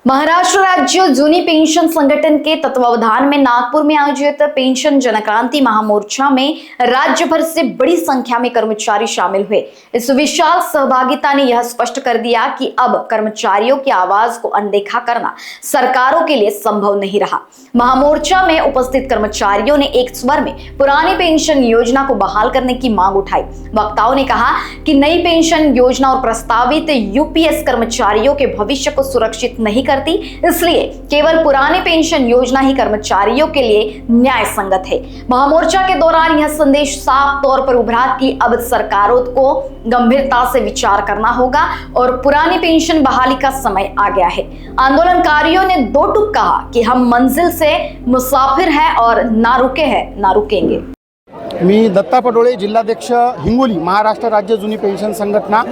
महाराष्ट्र राज्य जूनी पेंशन संगठन के तत्वावधान में नागपुर में आयोजित पेंशन जनक्रांति महामोर्चा में राज्य भर से बड़ी संख्या में कर्मचारी शामिल हुए। इस विशाल सहभागिता ने यह स्पष्ट कर दिया कि अब कर्मचारियों की आवाज को अनदेखा करना सरकारों के लिए संभव नहीं रहा। महामोर्चा में उपस्थित कर्मचारियों ने एक स्वर में पुरानी पेंशन योजना को बहाल करने की मांग उठाई। वक्ताओं ने कहा कि नई पेंशन योजना और प्रस्तावित यूपीएस कर्मचारियों के भविष्य को सुरक्षित नहीं करती, इसलिए केवल पुरानी पेंशन योजना ही कर्मचारियों के लिए न्याय संगत है। महामोर्चा के दौरान यह संदेश साफ तौर पर उभरा कि अब सरकारों को गंभीरता से विचार करना होगा और पुरानी पेंशन बहाली का समय आ गया है। आंदोलनकारियों ने दो टूक कहा कि हम मंजिल से मुसाफिर हैं और ना रुके हैं ना रुकेंगे। मी दत्ता पडोळे, जिल्हाध्यक्ष हिंगोली, महाराष्ट्र राज्य जुनी पेन्शन संघटना।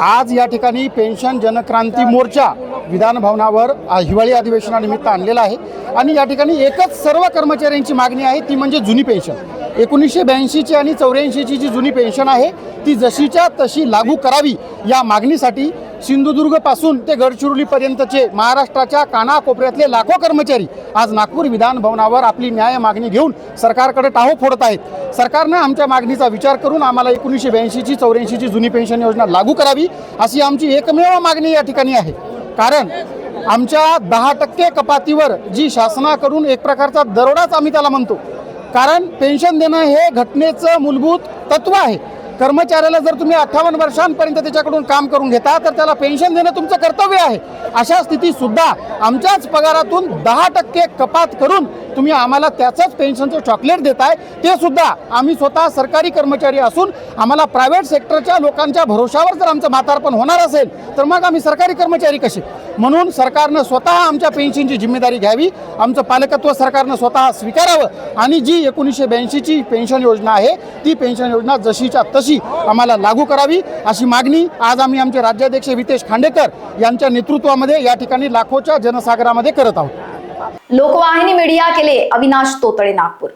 आज या ठिकाणी पेन्शन जनक्रांती मोर्चा विधान भवनावर हिवाळी अधिवेशनानिमित्त आणलेला आहे आणि या ठिकाणी एकच सर्व कर्मचाऱ्यांची मागणी आहे, ती म्हणजे जुनी पेन्शन 1982 ची आणि 84 ची जी जुनी पेन्शन आहे ती जशीच्या तशी लागू करावी। या मागणीसाठी सिंधुदुर्ग पासून ते गडचिरोली पर्यंतचे महाराष्ट्राच्या कानाकोपऱ्यातले लाखो कर्मचारी आज नागपूर विधान भवनावर आपली न्याय मागणी घेऊन सरकारकडे टाहो फोडत आहेत। सरकारने आमच्या मागणीचा विचार करून आम्हाला 1982 ची 84 ची जुनी पेन्शन योजना लागू करावी अशी आमची एकमेव मागणी या ठिकाणी आहे। कारण आमच्या 10% कपातीवर जी शासनाकडून एक प्रकारचा दरोडाच आम्ही त्याला म्हणतो, कारण पेन्शन देणं हे घटनेचं मूलभूत तत्व आहे। कर्मचाऱ्याला जर तुम्ही 58 वर्षांपर्यंत त्याच्याकडून काम करून घेता तर त्याला पेन्शन देणं तुमचं कर्तव्य आहे। अशा स्थितीत सुद्धा आमच्याच पगारातून 10% कपात करून तुम्ही आम्हाला त्याचंच पेन्शनचं चॉकलेट देताय, ते सुद्धा आम्ही स्वतः सरकारी कर्मचारी असून आम्हाला प्रायव्हेट सेक्टरच्या लोकांच्या भरोशावर जर आमचं म्हातारपण होणार असेल तर मग आम्ही सरकारी कर्मचारी कसे? म्हणून सरकारनं स्वतः आमच्या पेन्शनची जिम्मेदारी घ्यावी, आमचं पालकत्व सरकारनं स्वतः स्वीकारावं आणि जी 1982 ची पेन्शन योजना आहे ती पेन्शन योजना जशीच्या तशी आम्हाला लागू करावी अशी मागणी आज आम्ही आमचे राज्याध्यक्ष वितेश खांडेकर यांच्या नेतृत्वामध्ये या ठिकाणी लाखोच्या जनसागरामध्ये करत आहोत। लोकवाहिनी मीडिया के लिए अविनाश तोतड़े, नागपुर।